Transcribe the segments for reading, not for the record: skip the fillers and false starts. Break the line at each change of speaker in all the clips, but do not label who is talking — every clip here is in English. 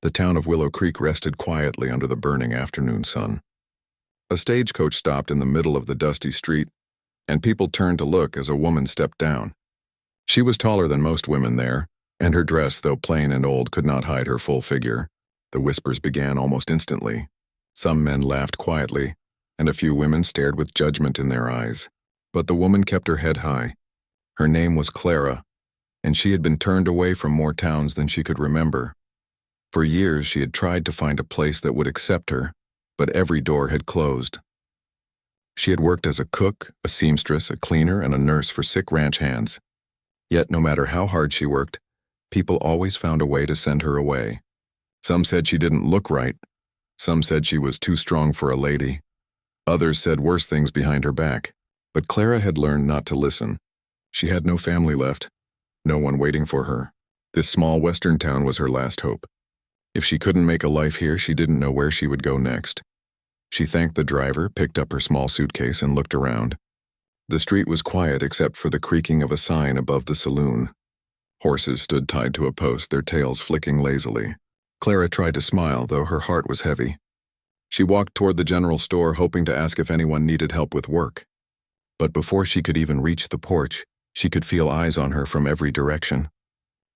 The town of Willow Creek rested quietly under the burning afternoon sun. A stagecoach stopped in the middle of the dusty street, and people turned to look as a woman stepped down. She was taller than most women there, and her dress, though plain and old, could not hide her full figure. The whispers began almost instantly. Some men laughed quietly, and a few women stared with judgment in their eyes. But the woman kept her head high. Her name was Clara, and she had been turned away from more towns than she could remember. For years she had tried to find a place that would accept her, but every door had closed. She had worked as a cook, a seamstress, a cleaner, and a nurse for sick ranch hands. Yet no matter how hard she worked, people always found a way to send her away. Some said she didn't look right. Some said she was too strong for a lady. Others said worse things behind her back. But Clara had learned not to listen. She had no family left, no one waiting for her. This small western town was her last hope. If she couldn't make a life here, she didn't know where she would go next. She thanked the driver, picked up her small suitcase, and looked around. The street was quiet except for the creaking of a sign above the saloon. Horses stood tied to a post, their tails flicking lazily. Clara tried to smile, though her heart was heavy. She walked toward the general store, hoping to ask if anyone needed help with work. But before she could even reach the porch, she could feel eyes on her from every direction.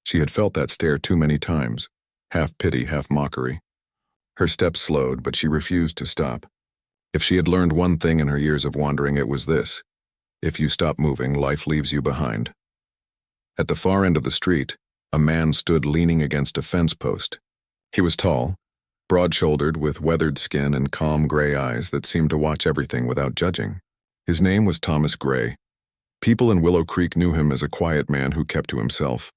She had felt that stare too many times, half pity, half mockery. Her steps slowed, but she refused to stop. If she had learned one thing in her years of wandering, it was this: if you stop moving, life leaves you behind. At the far end of the street, a man stood leaning against a fence post. He was tall, broad-shouldered, with weathered skin and calm gray eyes that seemed to watch everything without judging. His name was Thomas Gray. People in Willow Creek knew him as a quiet man who kept to himself.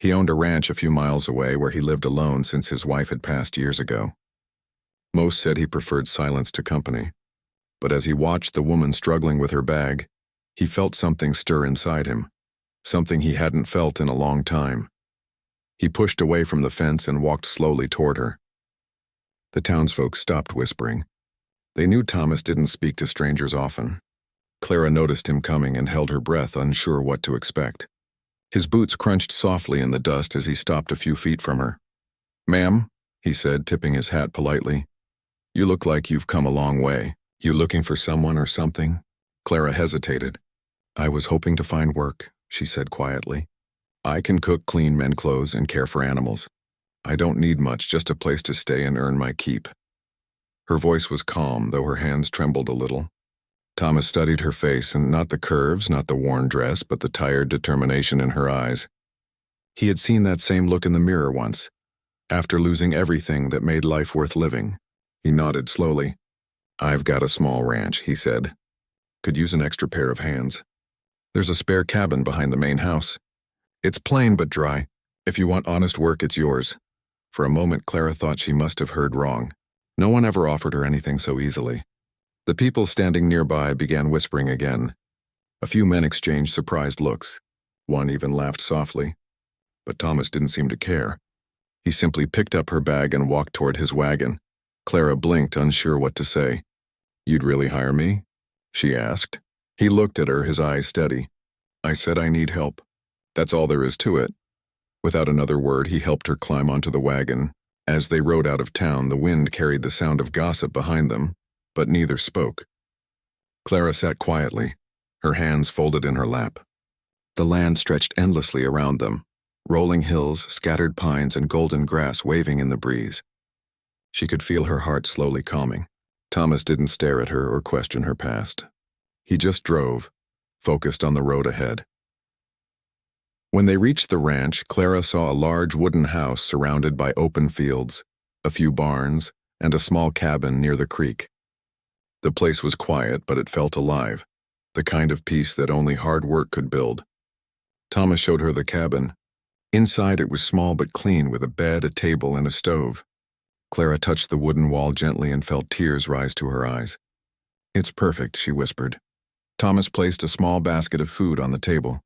He owned a ranch a few miles away where he lived alone since his wife had passed years ago. Most said he preferred silence to company, but as he watched the woman struggling with her bag, he felt something stir inside him, something he hadn't felt in a long time. He pushed away from the fence and walked slowly toward her. The townsfolk stopped whispering. They knew Thomas didn't speak to strangers often. Clara noticed him coming and held her breath, unsure what to expect. His boots crunched softly in the dust as he stopped a few feet from her. "Ma'am," he said, tipping his hat politely. "You look like you've come a long way. You looking for someone or something?" Clara hesitated. "I was hoping to find work," she said quietly. "I can cook, clean, mend clothes, and care for animals. I don't need much, just a place to stay and earn my keep." Her voice was calm, though her hands trembled a little. Thomas studied her face, and not the curves, not the worn dress, but the tired determination in her eyes. He had seen that same look in the mirror once, after losing everything that made life worth living. He nodded slowly. "I've got a small ranch," he said. "Could use an extra pair of hands. There's a spare cabin behind the main house. It's plain but dry. If you want honest work, it's yours." For a moment, Clara thought she must have heard wrong. No one ever offered her anything so easily. The people standing nearby began whispering again. A few men exchanged surprised looks. One even laughed softly. But Thomas didn't seem to care. He simply picked up her bag and walked toward his wagon. Clara blinked, unsure what to say. "You'd really hire me?" she asked. He looked at her, his eyes steady. "I said I need help. That's all there is to it." Without another word, he helped her climb onto the wagon. As they rode out of town, the wind carried the sound of gossip behind them, but neither spoke. Clara sat quietly, her hands folded in her lap. The land stretched endlessly around them, rolling hills, scattered pines, and golden grass waving in the breeze. She could feel her heart slowly calming. Thomas didn't stare at her or question her past. He just drove, focused on the road ahead. When they reached the ranch, Clara saw a large wooden house surrounded by open fields, a few barns, and a small cabin near the creek. The place was quiet, but it felt alive, the kind of peace that only hard work could build. Thomas showed her the cabin. Inside it was small but clean, with a bed, a table, and a stove. Clara touched the wooden wall gently and felt tears rise to her eyes. "It's perfect," she whispered. Thomas placed a small basket of food on the table.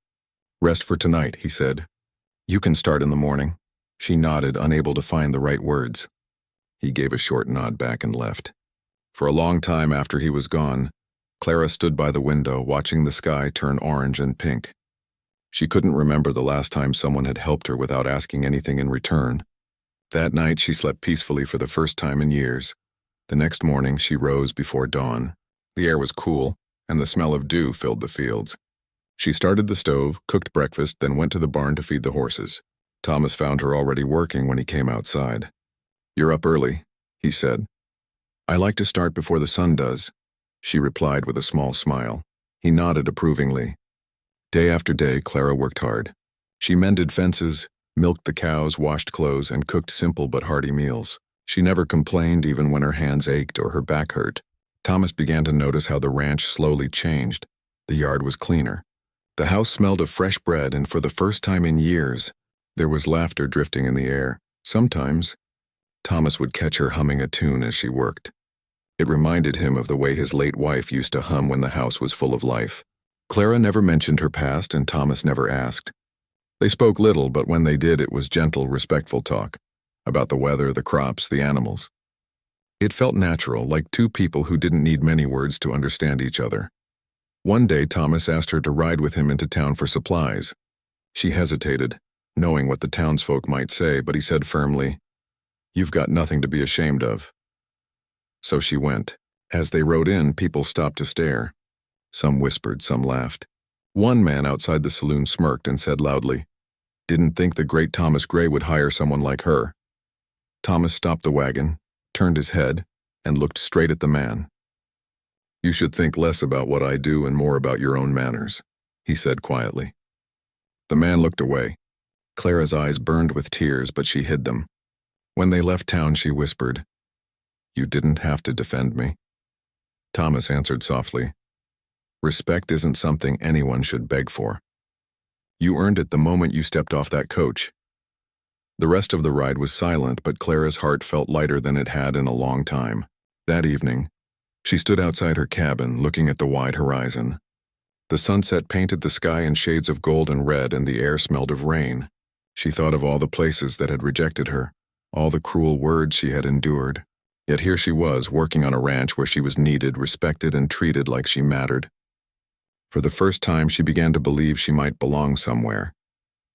"Rest for tonight," he said. "You can start in the morning." She nodded, unable to find the right words. He gave a short nod back and left. For a long time after he was gone, Clara stood by the window, watching the sky turn orange and pink. She couldn't remember the last time someone had helped her without asking anything in return. That night she slept peacefully for the first time in years. The next morning she rose before dawn. The air was cool, and the smell of dew filled the fields. She started the stove, cooked breakfast, then went to the barn to feed the horses. Thomas found her already working when he came outside. "You're up early," he said. "I like to start before the sun does," she replied with a small smile. He nodded approvingly. Day after day, Clara worked hard. She mended fences, milked the cows, washed clothes, and cooked simple but hearty meals. She never complained even when her hands ached or her back hurt. Thomas began to notice how the ranch slowly changed. The yard was cleaner. The house smelled of fresh bread, and for the first time in years, there was laughter drifting in the air. Sometimes, Thomas would catch her humming a tune as she worked. It reminded him of the way his late wife used to hum when the house was full of life. Clara never mentioned her past, and Thomas never asked. They spoke little, but when they did, it was gentle, respectful talk about the weather, the crops, the animals. It felt natural, like two people who didn't need many words to understand each other. One day, Thomas asked her to ride with him into town for supplies. She hesitated, knowing what the townsfolk might say, but he said firmly, "You've got nothing to be ashamed of." So she went. As they rode in, people stopped to stare. Some whispered, some laughed. One man outside the saloon smirked and said loudly, "Didn't think the great Thomas Gray would hire someone like her." Thomas stopped the wagon, turned his head, and looked straight at the man. "You should think less about what I do and more about your own manners," he said quietly. The man looked away. Clara's eyes burned with tears, but she hid them. When they left town, she whispered, "You didn't have to defend me." Thomas answered softly, "Respect isn't something anyone should beg for. You earned it the moment you stepped off that coach." The rest of the ride was silent, but Clara's heart felt lighter than it had in a long time. That evening, she stood outside her cabin, looking at the wide horizon. The sunset painted the sky in shades of gold and red, and the air smelled of rain. She thought of all the places that had rejected her, all the cruel words she had endured. Yet here she was, working on a ranch where she was needed, respected, and treated like she mattered. For the first time, she began to believe she might belong somewhere.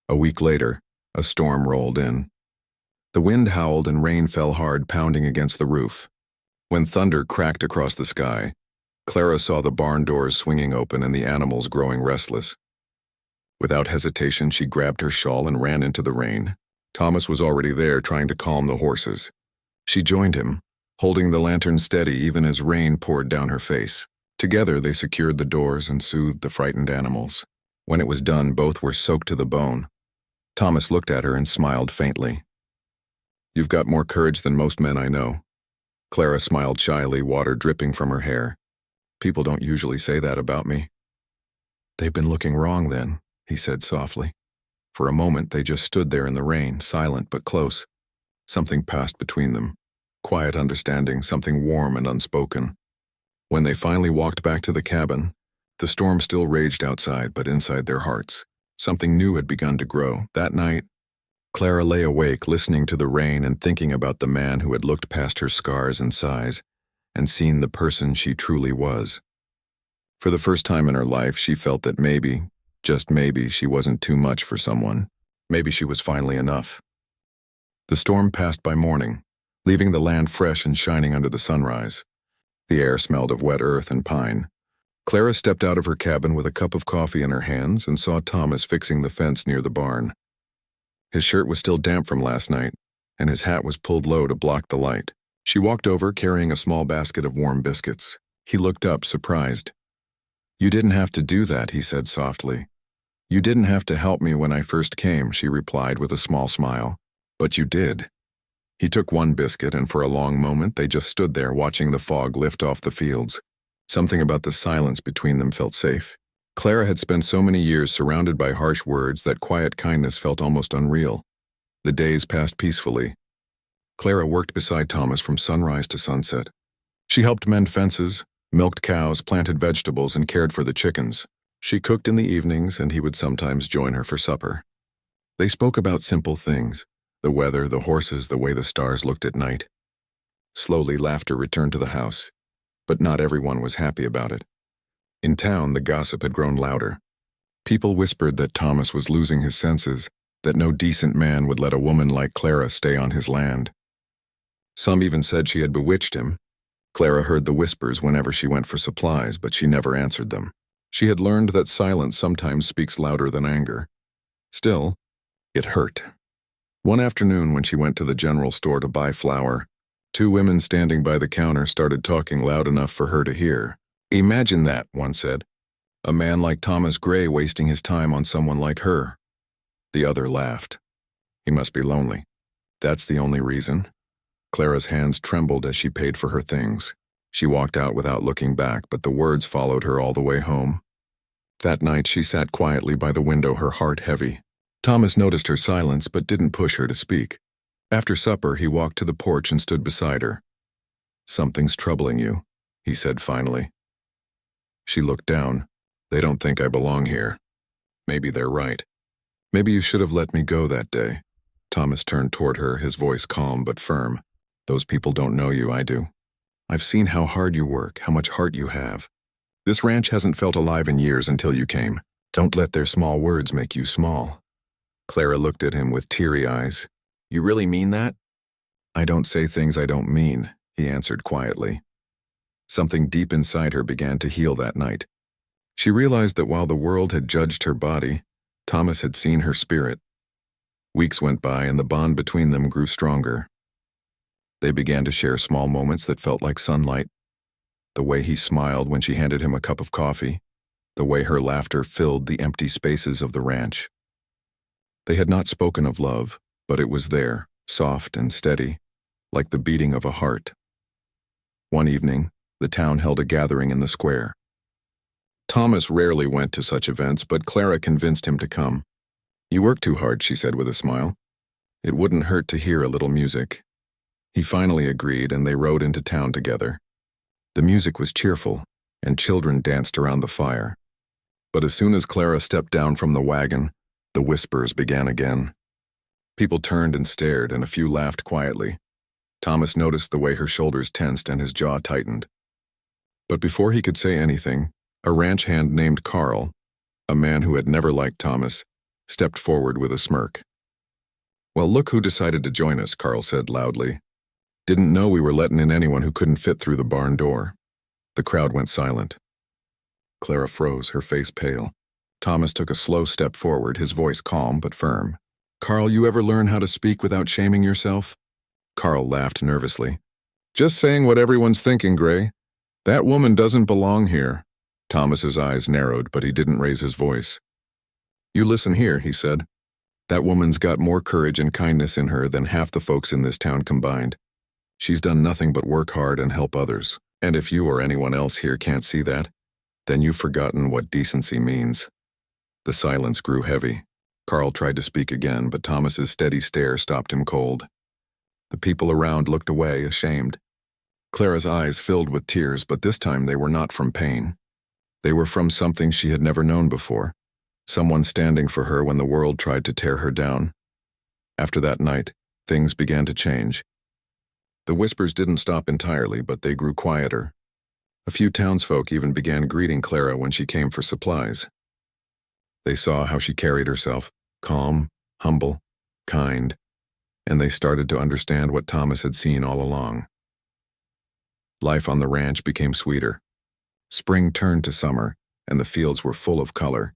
A week later, a storm rolled in. The wind howled and rain fell hard, pounding against the roof. When thunder cracked across the sky, Clara saw the barn doors swinging open and the animals growing restless. Without hesitation, she grabbed her shawl and ran into the rain. Thomas was already there, trying to calm the horses. She joined him, holding the lantern steady even as rain poured down her face. Together, they secured the doors and soothed the frightened animals. When it was done, both were soaked to the bone. Thomas looked at her and smiled faintly. "You've got more courage than most men I know." Clara smiled shyly, water dripping from her hair. "People don't usually say that about me." "They've been looking wrong then," he said softly. For a moment, they just stood there in the rain, silent but close. Something passed between them. Quiet understanding, something warm and unspoken. When they finally walked back to the cabin, the storm still raged outside, but inside their hearts, something new had begun to grow. That night, Clara lay awake, listening to the rain and thinking about the man who had looked past her scars and sighs and seen the person she truly was. For the first time in her life, she felt that maybe, just maybe, she wasn't too much for someone. Maybe she was finally enough. The storm passed by morning, leaving the land fresh and shining under the sunrise. The air smelled of wet earth and pine. Clara stepped out of her cabin with a cup of coffee in her hands and saw Thomas fixing the fence near the barn. His shirt was still damp from last night, and his hat was pulled low to block the light. She walked over, carrying a small basket of warm biscuits. He looked up, surprised. "You didn't have to do that," he said softly. "You didn't have to help me when I first came," she replied with a small smile. "But you did." He took one biscuit, and for a long moment they just stood there watching the fog lift off the fields. Something about the silence between them felt safe. Clara had spent so many years surrounded by harsh words that quiet kindness felt almost unreal. The days passed peacefully. Clara worked beside Thomas from sunrise to sunset. She helped mend fences, milked cows, planted vegetables, and cared for the chickens. She cooked in the evenings, and he would sometimes join her for supper. They spoke about simple things, the weather, the horses, the way the stars looked at night. Slowly, laughter returned to the house, but not everyone was happy about it. In town, the gossip had grown louder. People whispered that Thomas was losing his senses, that no decent man would let a woman like Clara stay on his land. Some even said she had bewitched him. Clara heard the whispers whenever she went for supplies, but she never answered them. She had learned that silence sometimes speaks louder than anger. Still, it hurt. One afternoon when she went to the general store to buy flour, two women standing by the counter started talking loud enough for her to hear. "Imagine that," one said. "A man like Thomas Gray wasting his time on someone like her." The other laughed. "He must be lonely. That's the only reason." Clara's hands trembled as she paid for her things. She walked out without looking back, but the words followed her all the way home. That night she sat quietly by the window, her heart heavy. Thomas noticed her silence but didn't push her to speak. After supper, he walked to the porch and stood beside her. "Something's troubling you," he said finally. She looked down. "They don't think I belong here. Maybe they're right. Maybe you should have let me go that day." Thomas turned toward her, his voice calm but firm. "Those people don't know you, I do. I've seen how hard you work, how much heart you have. This ranch hasn't felt alive in years until you came. Don't let their small words make you small." Clara looked at him with teary eyes. "You really mean that?" "I don't say things I don't mean," he answered quietly. Something deep inside her began to heal that night. She realized that while the world had judged her body, Thomas had seen her spirit. Weeks went by and the bond between them grew stronger. They began to share small moments that felt like sunlight. The way he smiled when she handed him a cup of coffee, the way her laughter filled the empty spaces of the ranch. They had not spoken of love, but it was there, soft and steady, like the beating of a heart. One evening, the town held a gathering in the square. Thomas rarely went to such events, but Clara convinced him to come. "You work too hard," she said with a smile. "It wouldn't hurt to hear a little music." He finally agreed, and they rode into town together. The music was cheerful, and children danced around the fire. But as soon as Clara stepped down from the wagon, the whispers began again. People turned and stared, and a few laughed quietly. Thomas noticed the way her shoulders tensed and his jaw tightened. But before he could say anything, a ranch hand named Carl, a man who had never liked Thomas, stepped forward with a smirk. "Well, look who decided to join us," Carl said loudly. "Didn't know we were letting in anyone who couldn't fit through the barn door." The crowd went silent. Clara froze, her face pale. Thomas took a slow step forward, his voice calm but firm. "Carl, you ever learn how to speak without shaming yourself?" Carl laughed nervously. "Just saying what everyone's thinking, Gray. That woman doesn't belong here." Thomas's eyes narrowed, but he didn't raise his voice. "You listen here," he said. "That woman's got more courage and kindness in her than half the folks in this town combined. She's done nothing but work hard and help others. And if you or anyone else here can't see that, then you've forgotten what decency means." The silence grew heavy. Carl tried to speak again, but Thomas's steady stare stopped him cold. The people around looked away, ashamed. Clara's eyes filled with tears, but this time they were not from pain. They were from something she had never known before, someone standing for her when the world tried to tear her down. After that night, things began to change. The whispers didn't stop entirely, but they grew quieter. A few townsfolk even began greeting Clara when she came for supplies. They saw how she carried herself, calm, humble, kind, and they started to understand what Thomas had seen all along. Life on the ranch became sweeter. Spring turned to summer, and the fields were full of color.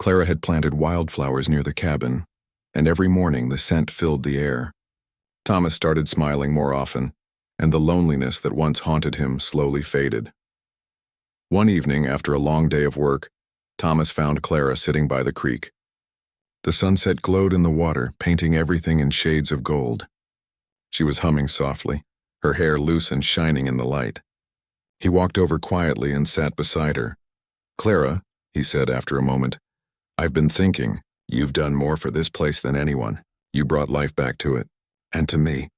Clara had planted wildflowers near the cabin, and every morning the scent filled the air. Thomas started smiling more often, and the loneliness that once haunted him slowly faded. One evening, after a long day of work, Thomas found Clara sitting by the creek. The sunset glowed in the water, painting everything in shades of gold. She was humming softly, her hair loose and shining in the light. He walked over quietly and sat beside her. "Clara," he said after a moment, "I've been thinking, you've done more for this place than anyone. You brought life back to it. And to me."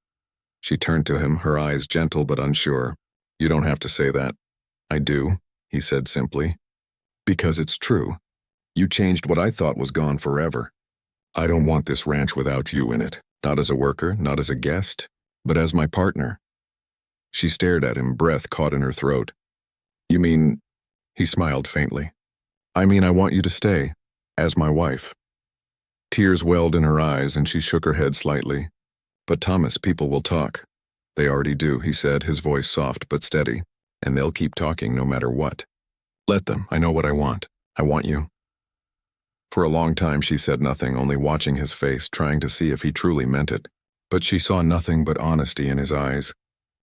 She turned to him, her eyes gentle but unsure. "You don't have to say that." "I do," he said simply. "Because it's true. You changed what I thought was gone forever. I don't want this ranch without you in it, not as a worker, not as a guest, but as my partner." She stared at him, breath caught in her throat. "You mean—" He smiled faintly. "I mean I want you to stay, as my wife." Tears welled in her eyes and she shook her head slightly. "But Thomas, people will talk." "They already do," he said, his voice soft but steady. "And they'll keep talking no matter what. Let them. I know what I want. I want you." For a long time she said nothing, only watching his face, trying to see if he truly meant it. But she saw nothing but honesty in his eyes.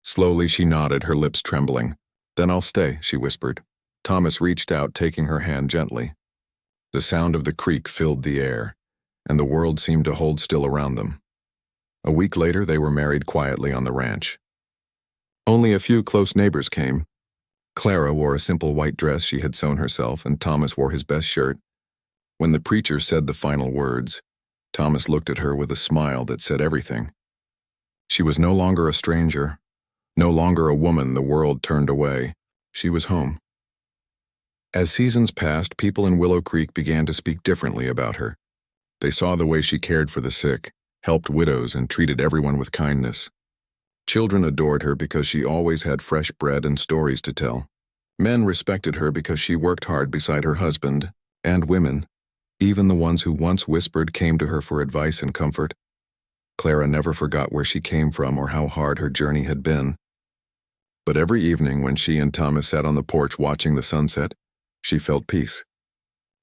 Slowly she nodded, her lips trembling. "Then I'll stay," she whispered. Thomas reached out, taking her hand gently. The sound of the creek filled the air, and the world seemed to hold still around them. A week later, they were married quietly on the ranch. Only a few close neighbors came. Clara wore a simple white dress she had sewn herself, and Thomas wore his best shirt. When the preacher said the final words, Thomas looked at her with a smile that said everything. She was no longer a stranger, no longer a woman the world turned away. She was home. As seasons passed, people in Willow Creek began to speak differently about her. They saw the way she cared for the sick, helped widows, and treated everyone with kindness. Children adored her because she always had fresh bread and stories to tell. Men respected her because she worked hard beside her husband, and women, even the ones who once whispered, came to her for advice and comfort. Clara never forgot where she came from or how hard her journey had been. But every evening when she and Thomas sat on the porch watching the sunset, she felt peace.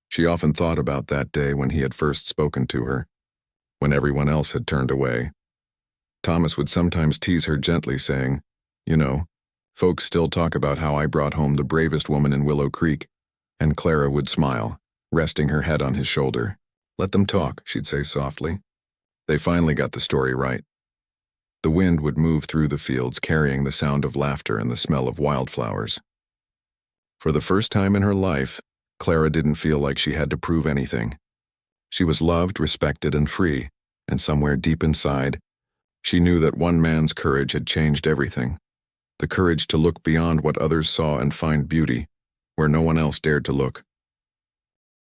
She often thought about that day when he had first spoken to her, when everyone else had turned away. Thomas would sometimes tease her gently, saying, "You know, folks still talk about how I brought home the bravest woman in Willow Creek," and Clara would smile, resting her head on his shoulder. "Let them talk," she'd say softly. They finally got the story right. The wind would move through the fields, carrying the sound of laughter and the smell of wildflowers. For the first time in her life, Clara didn't feel like she had to prove anything. She was loved, respected, and free, and somewhere deep inside, she knew that one man's courage had changed everything. The courage to look beyond what others saw and find beauty where no one else dared to look.